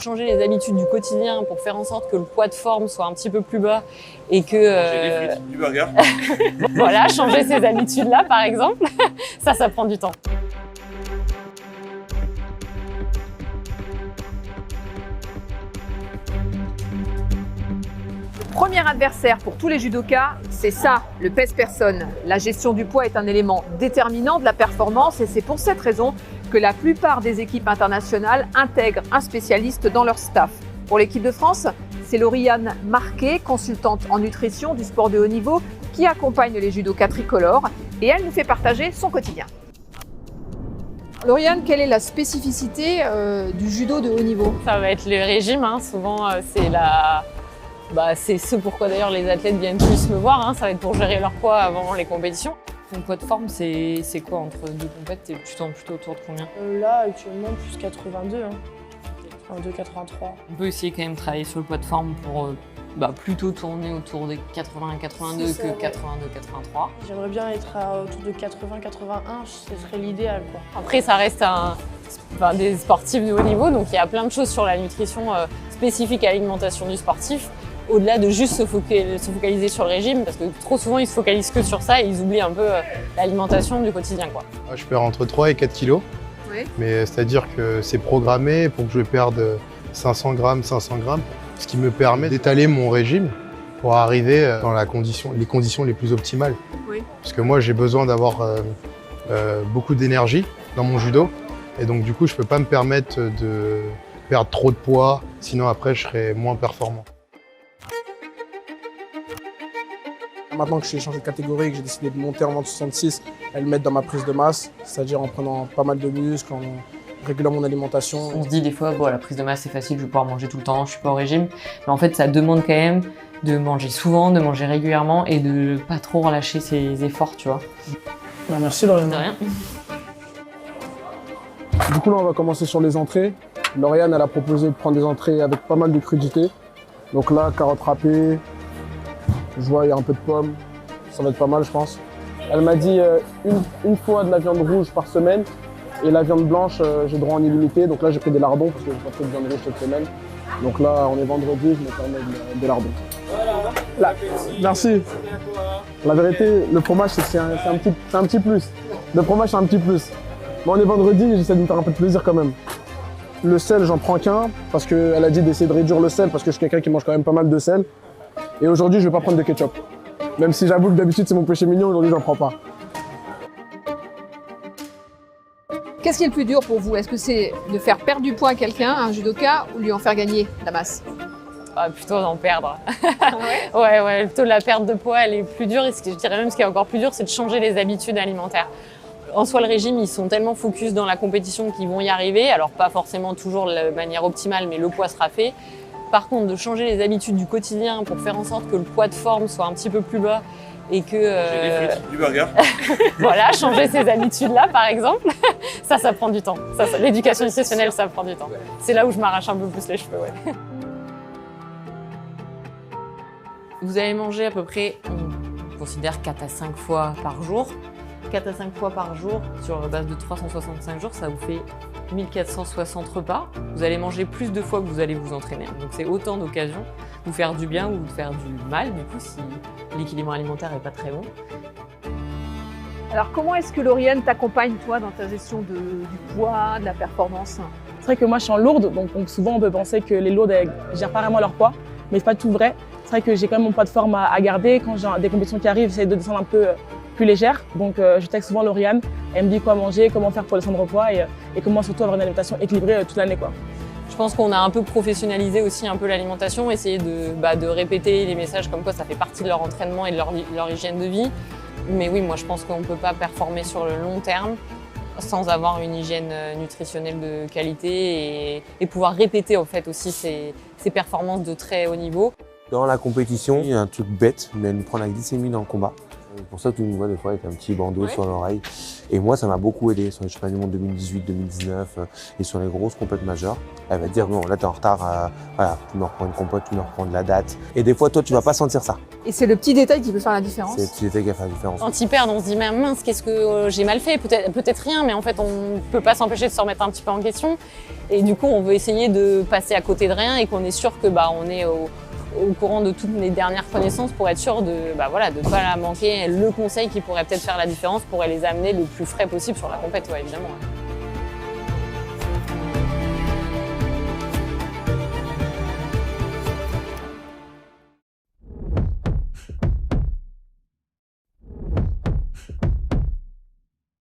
changer les habitudes du quotidien pour faire en sorte que le poids de forme soit un petit peu plus bas et que... Manger des frites, du burger. Voilà, changer ces habitudes-là par exemple, ça prend du temps. Premier adversaire pour tous les judokas, c'est ça, le pèse-personne. La gestion du poids est un élément déterminant de la performance et c'est pour cette raison que la plupart des équipes internationales intègrent un spécialiste dans leur staff. Pour l'équipe de France, c'est Lauriane Marquet, consultante en nutrition du sport de haut niveau, qui accompagne les judokas tricolores et elle nous fait partager son quotidien. Lauriane, quelle est la spécificité du judo de haut niveau? Ça va être le régime, hein. Souvent c'est ce pourquoi d'ailleurs les athlètes viennent plus me voir, hein. Ça va être pour gérer leur poids avant les compétitions. Ton poids de forme, c'est quoi entre deux compètes? T'es plutôt autour de combien? Là, actuellement, plus 82, hein. 82, 83. On peut essayer quand même travailler sur le poids de forme pour plutôt tourner autour des 80 82 que 82 83. J'aimerais bien être autour de 80, 81, ce serait l'idéal, quoi. Après, ça reste des sportifs de haut niveau, donc il y a plein de choses sur la nutrition spécifique à l'alimentation du sportif, au-delà de juste se focaliser sur le régime, parce que trop souvent ils se focalisent que sur ça et ils oublient un peu l'alimentation du quotidien, quoi. Je perds entre 3 et 4 kilos, Oui. mais c'est-à-dire que c'est programmé pour que je perde 500 grammes, ce qui me permet d'étaler mon régime pour arriver dans les conditions les plus optimales. Oui. Parce que moi j'ai besoin d'avoir beaucoup d'énergie dans mon judo, et donc du coup je peux pas me permettre de perdre trop de poids, sinon après je serai moins performant. Maintenant que j'ai changé de catégorie et que j'ai décidé de monter en vente 66, elles m'aident dans ma prise de masse, c'est-à-dire en prenant pas mal de muscles, en régulant mon alimentation. On se dit des fois, bon, la prise de masse c'est facile, je vais pouvoir manger tout le temps, je suis pas au régime. Mais en fait, ça demande quand même de manger souvent, de manger régulièrement et de pas trop relâcher ses efforts, tu vois. Merci Lauriane. De rien. Du coup là on va commencer sur les entrées. Lauriane elle a proposé de prendre des entrées avec pas mal de crudités. Donc là, carottes râpées, je vois il y a un peu de pommes, ça va être pas mal je pense. Elle m'a dit une fois de la viande rouge par semaine et la viande blanche j'ai droit en illimité. Donc là j'ai pris des lardons parce que j'ai pas fait de viande rouge cette semaine. Donc là on est vendredi, je me permets des lardons. Là, merci. La vérité, le fromage c'est un petit plus. Le fromage c'est un petit plus. Mais on est vendredi, j'essaie de me faire un peu de plaisir quand même. Le sel, j'en prends qu'un parce qu'elle a dit d'essayer de réduire le sel parce que je suis quelqu'un qui mange quand même pas mal de sel. Et aujourd'hui, je vais pas prendre de ketchup. Même si j'avoue que d'habitude, c'est mon péché mignon, aujourd'hui, j'en prends pas. Qu'est-ce qui est le plus dur pour vous? Est-ce que c'est de faire perdre du poids à quelqu'un, un judoka, ou lui en faire gagner de la masse? Plutôt d'en perdre. Ouais, plutôt la perte de poids, elle est plus dure. Et je dirais même ce qui est encore plus dur, c'est de changer les habitudes alimentaires. En soi, le régime, ils sont tellement focus dans la compétition qu'ils vont y arriver. Alors, pas forcément toujours de manière optimale, mais le poids sera fait. Par contre, de changer les habitudes du quotidien pour faire en sorte que le poids de forme soit un petit peu plus bas et que... Manger des frites, du burger. Voilà, changer ces habitudes-là, par exemple, ça prend du temps. L'éducation nutritionnelle, ça prend du temps. C'est là où je m'arrache un peu plus les cheveux, ouais. Vous allez manger à peu près, on considère 4 à 5 fois par jour. 4 à 5 fois par jour, sur base de 365 jours, ça vous fait 1460 repas. Vous allez manger plus de fois que vous allez vous entraîner. Donc c'est autant d'occasions de vous faire du bien ou de faire du mal, du coup, si l'équilibre alimentaire n'est pas très bon. Alors comment est-ce que Lauriane t'accompagne, toi, dans ta gestion du poids, de la performance? C'est vrai que moi je suis en lourde, donc souvent on peut penser que les lourdes elles gèrent pas vraiment leur poids, mais c'est pas tout vrai. C'est vrai que j'ai quand même mon poids de forme à garder. Quand j'ai des compétitions qui arrivent, j'essaie de descendre un peu plus légère. Donc je texte souvent Lauriane, elle me dit quoi manger, comment faire pour descendre au poids et comment surtout avoir une alimentation équilibrée toute l'année, quoi. Je pense qu'on a un peu professionnalisé aussi un peu l'alimentation, essayer de répéter les messages comme quoi ça fait partie de leur entraînement et de leur hygiène de vie. Mais oui, moi je pense qu'on ne peut pas performer sur le long terme sans avoir une hygiène nutritionnelle de qualité et pouvoir répéter en fait aussi ces performances de très haut niveau. Dans la compétition, il y a un truc bête, mais elle nous prend la glycémie dans le combat. Pour ça, tout le monde me voit des fois avec un petit bandeau sur l'oreille. Et moi, ça m'a beaucoup aidé sur les championnats du monde 2018, 2019 et sur les grosses compètes majeures. Elle va te dire, bon, là, t'es en retard, voilà, tu me reprends une compète, tu me reprends de la date. Et des fois, toi, tu vas pas sentir ça. Et c'est le petit détail qui peut faire la différence. C'est le petit détail qui va faire la différence. Quand ils perdent, on se dit, mais mince, qu'est-ce que j'ai mal fait? Peut-être rien, mais en fait, on peut pas s'empêcher de se remettre un petit peu en question. Et du coup, on veut essayer de passer à côté de rien et qu'on est sûr que on est au courant de toutes les dernières connaissances pour être sûr de ne pas la manquer. Le conseil qui pourrait peut-être faire la différence pourrait les amener le plus frais possible sur la compète, évidemment.